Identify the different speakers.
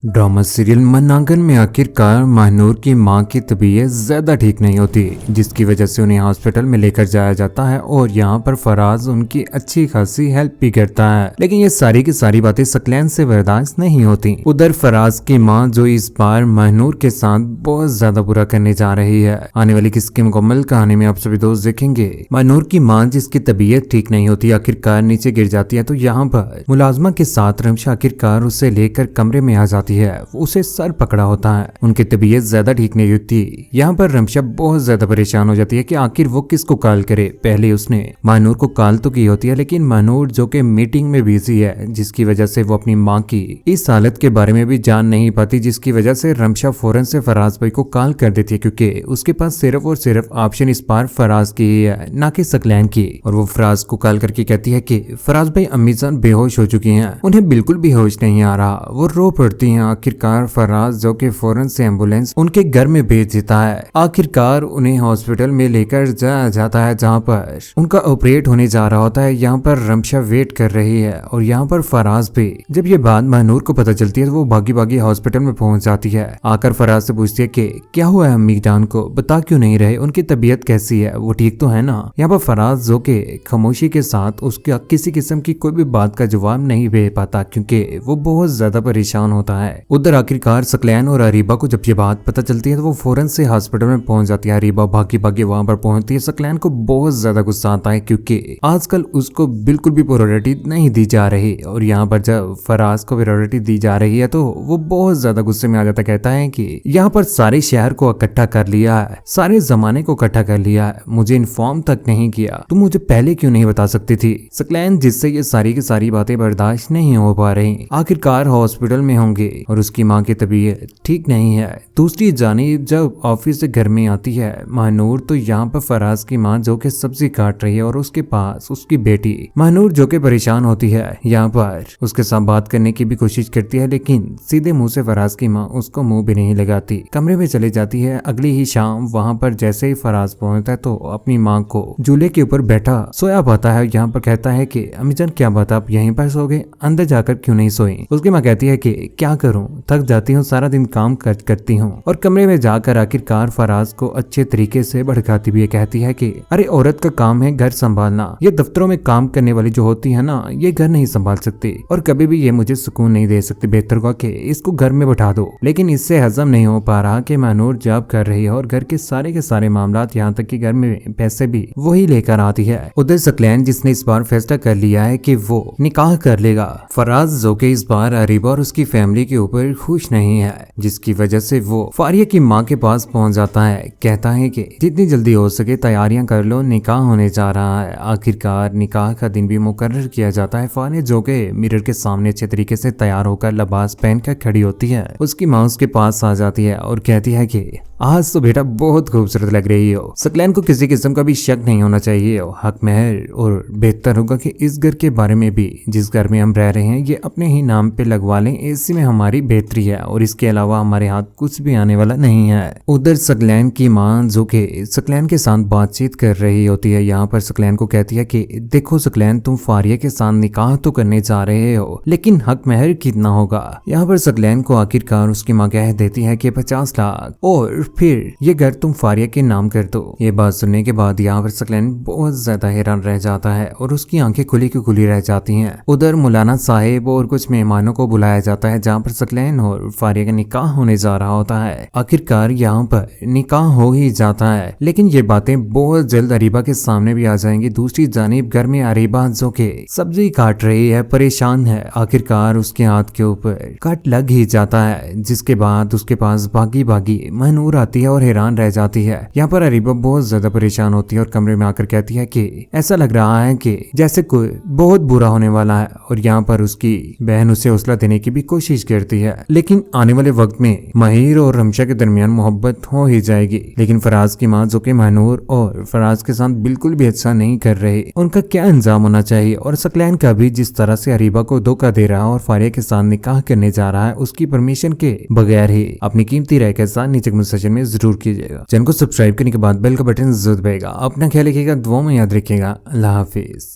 Speaker 1: Drama serial मन्नागन में आखिरकार महानूर की मां की तबीयत ज्यादा ठीक नहीं होती, जिसकी वजह से उन्हें हॉस्पिटल में लेकर जाया जाता है और यहाँ पर फराज उनकी अच्छी खासी हेल्प भी करता है। लेकिन ये सारी की सारी बातें सकलैन से बर्दाश्त नहीं होती। उधर फराज की मां जो इस बार महानूर के साथ बहुत ज्यादा बुरा करने जा रही है। आने वाली किसकी मुकम्मल कहानी में आप सभी दोस्त देखेंगे। महानूर की मां जिसकी तबीयत ठीक नहीं होती आखिरकार नीचे गिर जाती है, तो यहाँ पर मुलाजमा के साथ रमशा आखिरकार उसे लेकर कमरे में आ जाती है। उसे सर पकड़ा होता है, उनकी तबीयत ज्यादा ठीक नहीं होती। यहाँ पर रमशा बहुत ज्यादा परेशान हो जाती है कि आखिर वो किसको कॉल करे। पहले उसने महानूर को कॉल तो की होती है, लेकिन महानूर जो कि मीटिंग में बिजी है, जिसकी वजह से वो अपनी माँ की इस हालत के बारे में भी जान नहीं पाती, जिसकी वजह से रमशा फौरन से फराज भाई को कॉल कर देती है, क्योंकि उसके पास सिर्फ और सिर्फ ऑप्शन इस बार फराज की ही है, ना कि सकलैन की। और वो फराज को कॉल करके कहती है कि फराज भाई अम्मी जान बेहोश हो चुकी हैं, उन्हें बिल्कुल भी होश नहीं आ रहा, वो रो पड़ती हैं। आखिरकार फराज जो कि फौरन से एम्बुलेंस उनके घर में भेज देता है। आखिरकार उन्हें हॉस्पिटल में लेकर जाया जाता है, जहां पर उनका ऑपरेट होने जा रहा होता है। यहाँ पर रमशा वेट कर रही है और यहाँ पर फराज भी। जब ये बात महानूर को पता चलती है तो वो भागी भागी हॉस्पिटल में पहुंच जाती है। आकर फराज से पूछती है कि क्या हुआ है अम्मी जान को, बता क्यों नहीं रहे, उनकी तबीयत कैसी है, वो ठीक तो है ना। यहाँ पर फराज जो कि खामोशी के साथ उसका किसी किस्म की कोई भी बात का जवाब नहीं दे पाता, क्योंकि वो बहुत ज्यादा परेशान होता है। उधर आखिरकार सकलैन और अरीबा को जब ये बात पता चलती है तो वो फौरन से हॉस्पिटल में पहुंच जाती है। अरीबा भागी भागी वहां पर पहुंचती है। सकलैन को बहुत ज्यादा गुस्सा आता है, क्योंकि आजकल उसको बिल्कुल भी प्रायोरिटी नहीं दी जा रही, और यहाँ पर जब फराज को प्रायोरिटी दी जा रही है तो वो बहुत ज्यादा गुस्से में आ जाता। कहता है कि यहाँ पर सारे शहर को इकट्ठा कर लिया है, सारे जमाने को इकट्ठा कर लिया है, मुझे इन्फॉर्म तक नहीं किया, तुम मुझे पहले क्यों नहीं बता सकती थी। सकलैन जिससे ये सारी की सारी बातें बर्दाश्त नहीं हो पा रही, आखिरकार हॉस्पिटल में होंगे और उसकी माँ की तबीयत ठीक नहीं है। दूसरी जानिब जब ऑफिस से घर में आती है महानूर, तो यहाँ पर फराज की माँ जो कि सब्जी काट रही है और उसके पास उसकी बेटी महानूर जो कि परेशान होती है। यहाँ पर उसके साथ बात करने की भी कोशिश करती है, लेकिन सीधे मुंह से फराज की माँ उसको मुंह भी नहीं लगाती, कमरे में चली जाती है। अगली ही शाम वहाँ पर जैसे ही फराज पहुंचता है तो अपनी माँ को झूले के ऊपर बैठा सोया पाता है। यहाँ पर कहता है कि अम्मीजान क्या बात, आप यहीं पर सो गए, अंदर जाकर क्यों नहीं सोई। उसकी माँ कहती है कि क्या करूँ, थक जाती हूँ, सारा दिन काम करती हूँ। और कमरे में जाकर आखिरकार फराज को अच्छे तरीके से भड़काती भी कहती है कि अरे औरत का काम है घर संभालना, ये दफ्तरों में काम करने वाली जो होती है ना, ये घर नहीं संभाल सकती और कभी भी ये मुझे सुकून नहीं दे सकती, बेहतर होगा कि इसको घर में बैठा दो। लेकिन इससे हजम नहीं हो पा रहा कि महानूर जॉब कर रही है और घर के सारे मामलात, यहाँ तक कि घर में पैसे भी वही लेकर आती है। उधर सकलैन जिसने इस बार फैसला कर लिया है कि वो निकाह कर लेगा। फराज जो कि इस बार अरीबा और उसकी फैमिली के ऊपर खुश नहीं है, जिसकी वजह से वो फारिया की माँ के पास पहुंच जाता है। कहता है कि जितनी जल्दी हो सके तैयारियां कर लो, निकाह होने जा रहा है। आखिरकार निकाह का दिन भी मुकर्रर किया जाता है। फारिया जो कि मिरर के सामने अच्छे तरीके से तैयार होकर लिबास पहनकर खड़ी होती है। उसकी माँ उसके पास आ जाती है और कहती है कि आज तो बेटा बहुत खूबसूरत लग रही हो। सकलैन को किसी किस्म का भी शक नहीं होना चाहिए, हक महर, और बेहतर होगा कि इस घर के बारे में भी, जिस घर में हम रह रहे हैं, ये अपने ही नाम पे लगवा लें, इसी में हमारी बेहतरी है और इसके अलावा हमारे हाथ कुछ भी आने वाला नहीं है। उधर सकलैन की माँ जो कि सकलैन के साथ बातचीत कर रही होती है, यहाँ पर सकलैन को कहती है कि देखो सकलैन, तुम फारिया के साथ निकाह तो करने जा रहे हो, लेकिन हक महर कितना होगा। यहाँ पर सकलैन को आखिरकार उसकी माँ कह देती है कि 50 लाख, और फिर ये घर तुम फारिया के नाम कर दो। ये बात सुनने के बाद यहाँ पर सकलैन बहुत ज्यादा हैरान रह जाता है और उसकी आंखें खुली की खुली रह जाती हैं। उधर मौलाना साहिब और कुछ मेहमानों को बुलाया जाता है, जहाँ पर सकलैन और फारिया का निकाह होने जा रहा होता है। आखिरकार यहाँ पर निकाह हो ही जाता है, लेकिन ये बातें बहुत जल्द अरीबा के सामने भी आ जाएंगी। दूसरी जानिब घर में अरीबा जो के सब्जी काट रही है, परेशान है। आखिरकार उसके हाथ के ऊपर कट लग ही जाता है, जिसके बाद उसके पास भागी भागी महानूर आती है और हैरान रह जाती है। यहाँ पर अरीबा बहुत ज्यादा परेशान होती है और कमरे में आकर कहती है कि ऐसा लग रहा है कि जैसे कोई बहुत बुरा होने वाला है। और यहाँ पर उसकी बहन उसे हौसला देने की भी कोशिश करती है, लेकिन आने वाले वक्त में माहिर और रमशा के दरमियान मोहब्बत हो ही जाएगी। लेकिन फराज की माँ जो कि महानूर और फराज के साथ बिल्कुल भी अच्छा नहीं कर रहे, उनका क्या अंजाम होना चाहिए। और सकलैन का भी जिस तरह से अरीबा को धोखा दे रहा और फारिया के साथ निकाह करने जा रहा है, उसकी परमिशन के बगैर ही, अपनी कीमती राय के साथ नीचे कमेंट सेक्शन में जरूर कीजिएगा। चैनल को सब्सक्राइब करने के बाद बेल का बटन जरूर दबाएगा। अपना ख्याल रखिएगा, दुआ में याद रखिएगा। अल्लाह हाफिज।